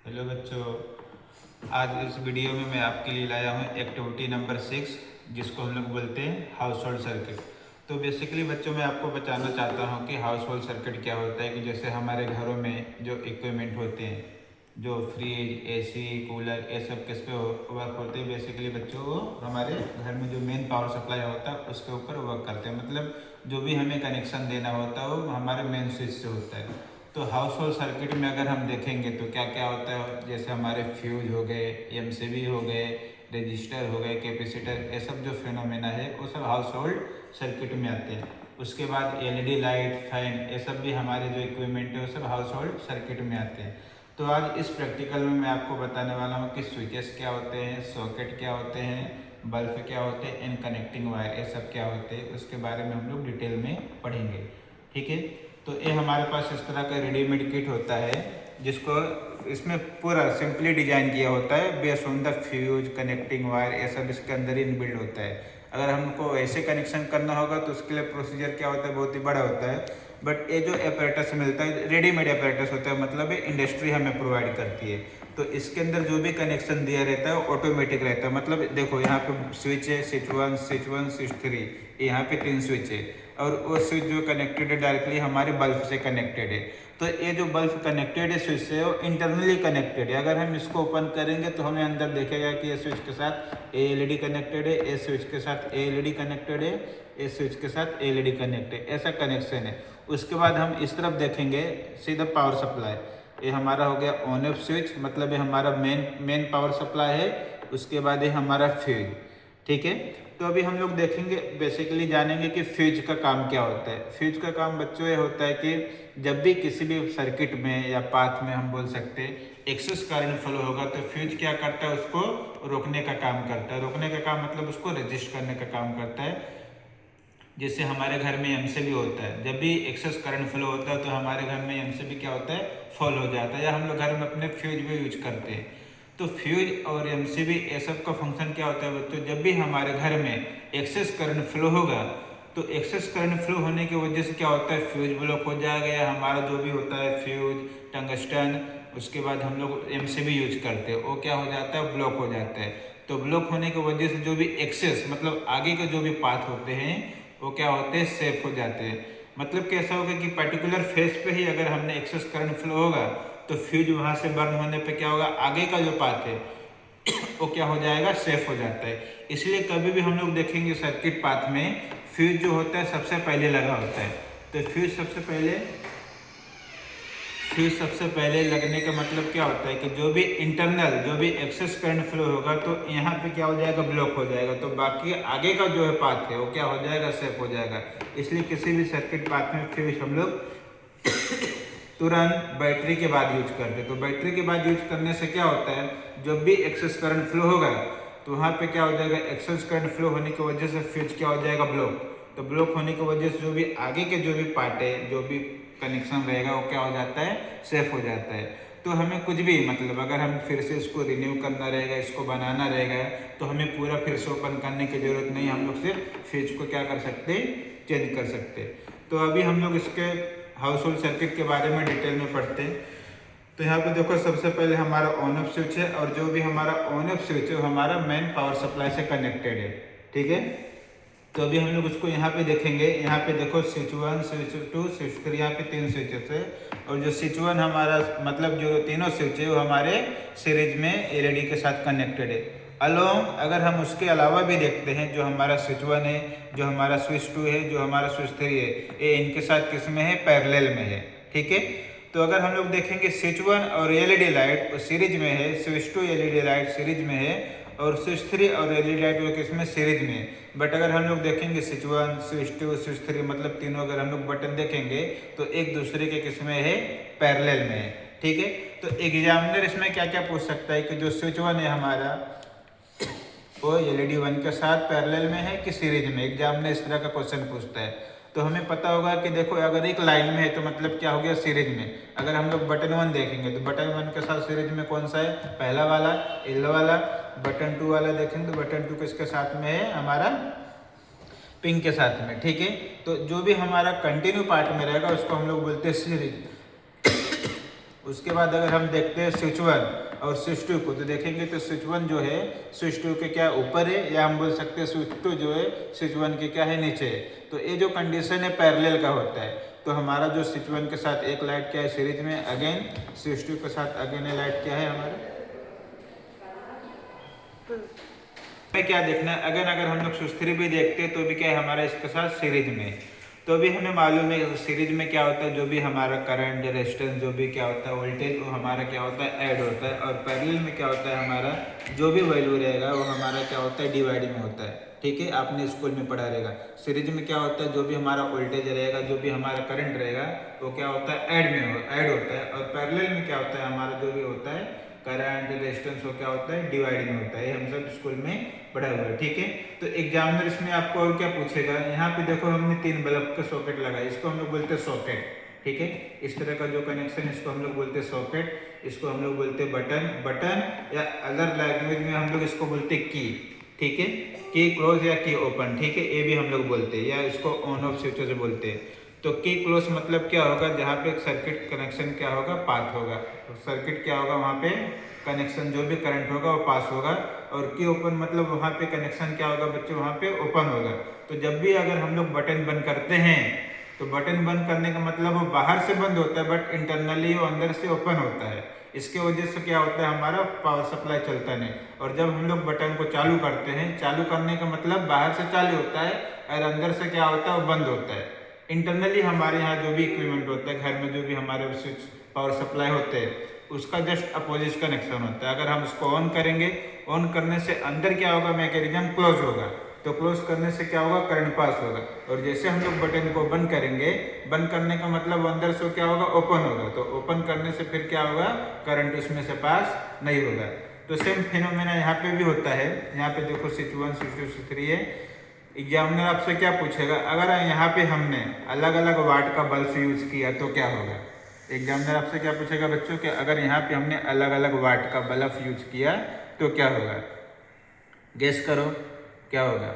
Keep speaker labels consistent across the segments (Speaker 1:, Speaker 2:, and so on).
Speaker 1: Hello बच्चों, आज इस वीडियो में मैं आपके लिए लाया हूँ एक्टिविटी नंबर 6, जिसको हम लोग बोलते हैं हाउस होल्ड सर्किट। तो बेसिकली बच्चों, मैं आपको बताना चाहता हूँ कि हाउस होल्ड सर्किट क्या होता है। कि जैसे हमारे घरों में जो इक्विपमेंट होते हैं, जो फ्रिज, एसी, कूलर, ये सब किस पे वर्क होते हैं। बेसिकली बच्चों, वो हमारे घर में जो मेन पावर सप्लाई होता है उसके ऊपर वर्क करते हैं। मतलब जो भी हमें कनेक्शन देना होता है वो हमारे मेन स्विच से होता है। तो हाउस होल्ड सर्किट में अगर हम देखेंगे तो क्या क्या होता है, जैसे हमारे फ्यूज हो गए, एमसीबी हो गए, रजिस्टर हो गए, कैपेसिटर, ये सब जो फिनोमेना है वो सब हाउस होल्ड सर्किट में आते हैं। उसके बाद एलईडी लाइट, फैन, ये सब भी हमारे जो इक्विपमेंट है वो सब हाउस होल्ड सर्किट में आते हैं। तो आज इस प्रैक्टिकल में मैं आपको बताने वाला हूँ कि स्विचेस क्या होते हैं, सॉकेट क्या होते हैं, बल्ब क्या होते हैं, इन कनेक्टिंग वायर ये सब क्या होते हैं, उसके बारे में हम लोग डिटेल में पढ़ेंगे। ठीक है। तो ये हमारे पास इस तरह का रेडीमेड किट होता है, जिसको इसमें पूरा सिंपली डिजाइन किया होता है based on the fuse, connecting wire, ये सब इसके अंदर ही इनबिल्ड होता है। अगर हमको ऐसे कनेक्शन करना होगा तो उसके लिए प्रोसीजर क्या होता है, बहुत ही बड़ा होता है। बट ये जो अपैरेटस मिलता है, रेडीमेड अपैरेटस होता है, मतलब इंडस्ट्री हमें प्रोवाइड करती है। तो इसके अंदर जो भी कनेक्शन दिया रहता है वो ऑटोमेटिक रहता है। मतलब देखो, यहाँ पे स्विच है, स्विच 1, स्विच 1, स्विच 3, यहाँ पे 3 स्विच है। और वो स्विच जो कनेक्टेड है डायरेक्टली हमारे बल्ब से कनेक्टेड है। तो ये जो बल्ब कनेक्टेड है स्विच से, वो इंटरनली कनेक्टेड है। अगर हम इसको ओपन करेंगे तो हमें अंदर देखेगा कि ये स्विच के साथ एलईडी कनेक्टेड है, ये स्विच के साथ एलईडी कनेक्टेड है, ये स्विच के साथ एलईडी कनेक्ट है, ऐसा कनेक्शन है। उसके बाद हम इस तरफ देखेंगे, सीधा पावर सप्लाई, ये हमारा हो गया ऑन ऑफ स्विच, मतलब ये हमारा मेन पावर सप्लाई है। उसके बाद ये हमारा फ्यूज। ठीक है। तो अभी हम लोग देखेंगे, बेसिकली जानेंगे कि फ्यूज का काम क्या होता है। फ्यूज का काम बच्चों ये होता है कि जब भी किसी भी सर्किट में या पाथ में हम बोल सकते हैं एक्सेस करंट फ्लो होगा, तो फ्यूज क्या करता है, उसको रोकने का काम करता है। रोकने का काम मतलब उसको रजिस्ट करने का काम करता है। जैसे हमारे घर में एमसीबी होता है, जब भी एक्सेस करंट फ्लो होता है तो हमारे घर में एमसीबी क्या होता है, फॉल हो जाता है। या हम लोग घर में अपने फ्यूज भी यूज करते हैं। तो फ्यूज और एमसीबी ये सब का फंक्शन क्या होता है बच्चों, जब भी हमारे घर में एक्सेस करंट फ्लो होगा तो एक्सेस करंट फ्लो होने की वजह से क्या होता है, फ्यूज ब्लॉक हो जाएगा। या हमारा जो भी होता है फ्यूज, टंगस्टन, उसके बाद हम लोग एमसीबी यूज करते हैं, वो क्या हो जाता है, ब्लॉक हो जाता है। तो ब्लॉक होने की वजह से जो भी एक्सेस मतलब आगे के जो भी पाथ होते हैं वो क्या होते हैं, सेफ हो जाते हैं। मतलब कैसा होगा कि पर्टिकुलर फेस पे ही अगर हमने एक्सेस करंट फ्लो होगा तो फ्यूज वहां से बर्न होने पे क्या होगा, आगे का जो पाथ है वो क्या हो जाएगा, सेफ हो जाता है। इसलिए कभी भी हम लोग देखेंगे सर्किट पाथ में फ्यूज जो होता है सबसे पहले लगा होता है। तो फ्यूज सबसे पहले लगने का मतलब क्या होता है कि जो भी इंटरनल जो भी एक्सेस करंट फ्लो होगा तो यहाँ पे क्या हो जाएगा, ब्लॉक हो जाएगा। तो बाकी आगे का जो है पाथ है वो क्या हो जाएगा, सेफ हो जाएगा। इसलिए किसी भी सर्किट पाथ में फ्यूज हम लोग तुरंत बैटरी के बाद यूज करते हैं। तो बैटरी के बाद यूज करने से क्या होता है, जब भी एक्सेस करंट फ्लो होगा तो वहाँ पे क्या हो जाएगा, एक्सेस करंट फ्लो होने की वजह से फ्यूज क्या हो जाएगा, ब्लॉक। तो ब्लॉक होने की वजह से जो भी आगे के जो भी पार्ट है, जो भी कनेक्शन रहेगा वो क्या हो जाता है, सेफ हो जाता है। तो हमें कुछ भी मतलब अगर हम फिर से इसको रिन्यू करना रहेगा, इसको बनाना रहेगा, तो हमें पूरा फिर से ओपन करने की जरूरत नहीं। हम लोग सिर्फ फ्यूज को क्या कर सकते, चेंज कर सकते। तो अभी हम लोग इसके हाउस होल्ड सर्किट के बारे में डिटेल में पढ़ते हैं। तो यहाँ पे देखो, सबसे पहले हमारा ऑन ऑफ स्विच है, और जो भी हमारा ऑन ऑफ स्विच है वो हमारा मेन पावर सप्लाई से कनेक्टेड है। ठीक है। तो अभी हम लोग उसको यहाँ पे देखेंगे। यहाँ पे देखो स्विच 1, स्विच 2, स्विच 3, यहाँ पे 3 स्विचेस है। और जो स्विच 1 हमारा मतलब जो तीनों स्विच है वो हमारे सीरीज में एलईडी के साथ कनेक्टेड है। अलोंग अगर हम उसके अलावा भी देखते हैं, जो हमारा स्विच 1 है, जो हमारा स्विच 2 है, जो हमारा स्विच 3 है, ये इनके साथ किस में है, पैरेलल में है। ठीक है। तो अगर हम लोग देखेंगे स्विच 1 और एलईडी लाइट सीरीज में है, स्विच 2 एलईडी लाइट सीरीज में है, और स्विच 3 और एलईडी लाइट वो किसमें, सीरीज में है। बट अगर हम लोग देखेंगे स्विच 1, स्विच 2, स्विच 3 मतलब तीनों अगर हम लोग बटन देखेंगे तो एक दूसरे के किसमें है, पैरेलल में है। ठीक है। तो एग्जामिनर इसमें क्या क्या पूछ सकता है कि जो स्विच 1 है हमारा वो एलईडी 1 के साथ पैरेलल में है कि सीरीज में। एग्जामिनर इस तरह का क्वेश्चन पूछता है। तो हमें पता होगा कि देखो, अगर एक लाइन में है तो मतलब क्या हो गया, सीरीज में। अगर हम लोग बटन 1 देखेंगे तो बटन 1 के साथ सीरीज में कौन सा है, पहला वाला, येलो वाला। बटन 2 वाला देखेंगे तो बटन 2 किसके साथ में है, हमारा पिंक के साथ में। ठीक है। तो जो भी हमारा कंटिन्यू पार्ट में रहेगा उसको हम लोग बोलते हैं सीरीज। उसके बाद अगर हम देखते हैं स्विच 1 और स्विच 2 को, तो देखेंगे तो स्विच 1 जो है स्विच 2 के क्या ऊपर है, या हम बोल सकते हैं स्विच 2 जो है स्विच 1 के क्या है नीचे है। तो ये जो कंडीशन है पैरेलल का होता है। तो हमारा जो स्विच 1 के साथ एक लाइट क्या है सीरीज में, अगेन स्विच 2 के साथ अगेन ये लाइट क्या है हमारा में क्या देखना है। अगर हम लोग स्विच 3 भी देखते हैं तो भी क्या है हमारा इसके साथ सीरीज में। तो भी हमें मालूम है सीरीज में क्या होता है, जो भी हमारा करंट रेजिस्टेंस जो भी क्या होता है वोल्टेज वो हमारा क्या होता है ऐड होता है, और पैरेलल में क्या होता है हमारा जो भी वैल्यू रहेगा वो हमारा क्या होता है डिवाइड में होता है। ठीक है, आपने स्कूल में पढ़ा रहेगा। सीरीज में क्या होता है जो भी हमारा वोल्टेज रहेगा, जो भी हमारा करंट रहेगा वो क्या होता है ऐड होता है, और पैरेलल में क्या होता है हमारा जो भी होता है करंट रेजिस्टेंस वो क्या होता है डिवाइड में होता है। हम सब स्कूल में पढ़ा हुआ है। ठीक है, तो एग्जामिनर इसमें आपको और क्या पूछेगा, यहाँ पे देखो हमने 3 बल्ब का सॉकेट लगाया, इसको हम लोग बोलते हैं सॉकेट। ठीक है, इस तरह का जो कनेक्शन इसको हम लोग बोलते हैं सॉकेट, इसको हम लोग बोलते हैं बटन या अदर लैंग्वेज में हम लोग इसको बोलते हैं की। ठीक है, की क्लोज या की ओपन। ठीक है, ये भी हम लोग बोलते हैं, या इसको ऑन ऑफ स्विच से बोलते हैं। तो की क्लोज मतलब क्या होगा, जहाँ पे सर्किट कनेक्शन क्या होगा पाथ होगा, तो सर्किट क्या होगा वहाँ पे कनेक्शन जो भी करंट होगा वो पास होगा। और की ओपन मतलब वहाँ पे कनेक्शन क्या होगा बच्चों, वहाँ पे ओपन होगा। तो जब भी अगर हम लोग बटन बंद करते हैं तो बटन बंद करने का मतलब वो बाहर से बंद होता है बट इंटरनली वो अंदर से ओपन होता है। इसके वजह से क्या होता है हमारा पावर सप्लाई चलता नहीं। और जब हम लोग बटन को चालू करते हैं, चालू करने का मतलब बाहर से चालू होता है और अंदर से क्या होता है वो बंद होता है। इंटरनली हमारे यहाँ जो भी इक्विपमेंट होता है घर में, जो भी हमारे स्विच पावर सप्लाई होते हैं उसका जस्ट अपोजिट कनेक्शन होता है। अगर हम उसको ऑन करेंगे, ऑन करने से अंदर क्या होगा मैकेनिज्म क्लोज होगा, तो क्लोज करने से क्या होगा करंट पास होगा। और जैसे हम लोग बटन को बंद करेंगे, बंद करने का मतलब अंदर से क्या होगा ओपन होगा, तो ओपन करने से फिर क्या होगा करंट उसमें से पास नहीं होगा। तो सेम फिनोमेना यहाँ पे भी होता है। यहाँ पे देखो स्विच 1 स्विच 2 स्विच 3 है। एग्जामिनर आपसे क्या पूछेगा, अगर यहाँ पे हमने अलग अलग वाट का बल्ब यूज किया तो क्या होगा। एग्जामिनर आपसे क्या पूछेगा बच्चों कि अगर यहाँ पे हमने अलग अलग वाट का बल्ब यूज किया तो क्या होगा, गेस करो क्या होगा।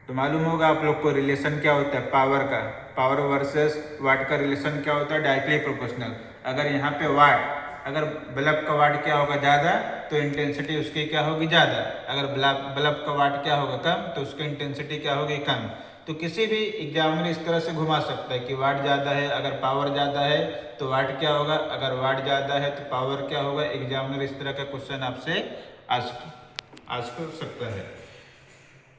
Speaker 1: तो मालूम होगा आप लोग को रिलेशन क्या होता है पावर का, पावर वर्सेस वाट का रिलेशन क्या होता है डायरेक्टली प्रोपोर्शनल। अगर यहाँ पे वाट, अगर बल्ब का वाट क्या होगा ज़्यादा तो इंटेंसिटी उसकी क्या होगी ज़्यादा, अगर बल्ब का वाट क्या होगा कम तो उसकी इंटेंसिटी क्या होगी कम। तो किसी भी एग्जामिनर इस तरह से घुमा सकता है कि वाट ज़्यादा है, अगर पावर ज़्यादा है तो वाट क्या होगा, अगर वाट ज़्यादा है तो पावर क्या होगा। एग्जामिनर इस तरह का क्वेश्चन आपसे आस्क कर सकता है।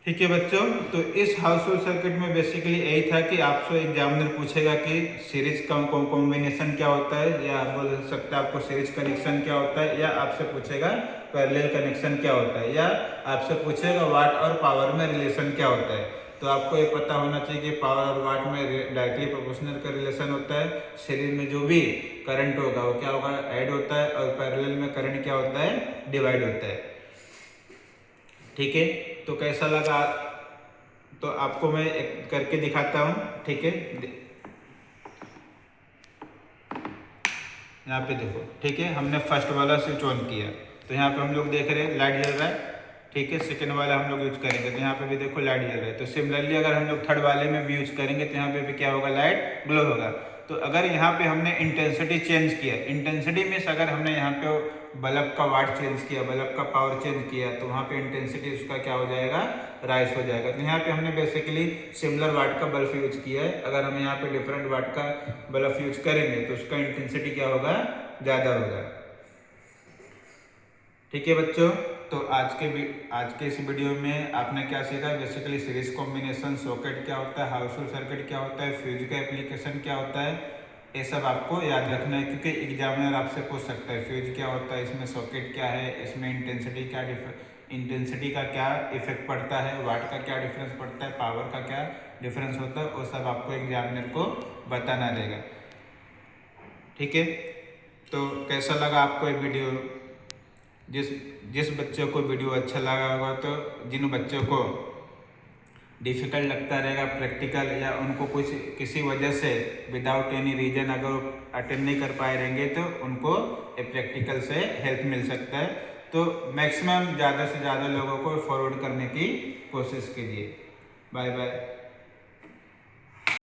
Speaker 1: ठीक है बच्चों, तो इस हाउस होल्ड सर्किट में बेसिकली यही था कि आपसे एग्जामिनर पूछेगा कि सीरीज का कॉम्बिनेशन क्या होता है, या आप बोल सकते हैं आपको सीरीज कनेक्शन क्या होता है, या आपसे पूछेगा पैरेलल कनेक्शन क्या होता है, या आपसे पूछेगा वाट और पावर में रिलेशन क्या होता है। तो आपको ये पता होना चाहिए कि पावर और वाट में डायरेक्टली प्रोपोर्शनल का रिलेशन होता है। सीरीज में जो भी करंट होगा वो क्या होगा ऐड होता है, और पैरेलल में करंट क्या होता है डिवाइड होता है। ठीक है, तो कैसा लगा तो आपको मैं एक करके दिखाता हूँ। ठीक है, यहाँ पे देखो। ठीक है, हमने फर्स्ट वाला स्विच ऑन किया तो यहाँ पे हम लोग देख रहे हैं लाइट जल रहा है। ठीक है, सेकंड वाला हम लोग यूज करेंगे तो यहाँ पे भी देखो लाइट जल रहा है। तो सिमिलरली अगर हम लोग थर्ड वाले में भी यूज करेंगे तो यहाँ पे भी क्या होगा लाइट ग्लो होगा। तो अगर यहाँ पे हमने इंटेंसिटी चेंज किया, इंटेंसिटी मीन्स अगर हमने यहाँ पे बल्ब का वाट चेंज किया, बल्ब का पावर चेंज किया तो वहाँ पे इंटेंसिटी उसका क्या हो जाएगा राइज हो जाएगा। तो यहाँ पे हमने बेसिकली सिमिलर वाट का बल्ब यूज किया है। अगर हम यहाँ पे डिफरेंट वाट का बल्ब यूज करेंगे तो उसका इंटेंसिटी क्या होगा ज़्यादा होगा। ठीक है बच्चों, तो आज के इस वीडियो में आपने क्या सीखा, बेसिकली सीरीज कॉम्बिनेशन, सॉकेट क्या होता है, हाउस होल्ड सर्किट क्या होता है, फ्यूज का एप्लीकेशन क्या होता है, ये सब आपको याद रखना है क्योंकि एग्जामिनर आपसे पूछ सकता है फ्यूज क्या होता है, इसमें सॉकेट क्या है, इसमें इंटेंसिटी का क्या इफेक्ट पड़ता है, वाट का क्या डिफरेंस पड़ता है, पावर का क्या डिफरेंस होता है, वो सब आपको एग्जामिनर को बताना रहेगा। ठीक है, तो कैसा लगा आपको ये वीडियो। जिस बच्चों को वीडियो अच्छा लगा होगा, तो जिन बच्चों को डिफ़िकल्ट लगता रहेगा प्रैक्टिकल, या उनको कुछ किसी वजह से विदाउट एनी रीजन अगर अटेंड नहीं कर पाए रहेंगे तो उनको प्रैक्टिकल से हेल्प मिल सकता है। तो मैक्सिमम ज़्यादा से ज़्यादा लोगों को फॉरवर्ड करने की कोशिश कीजिए। Bye bye.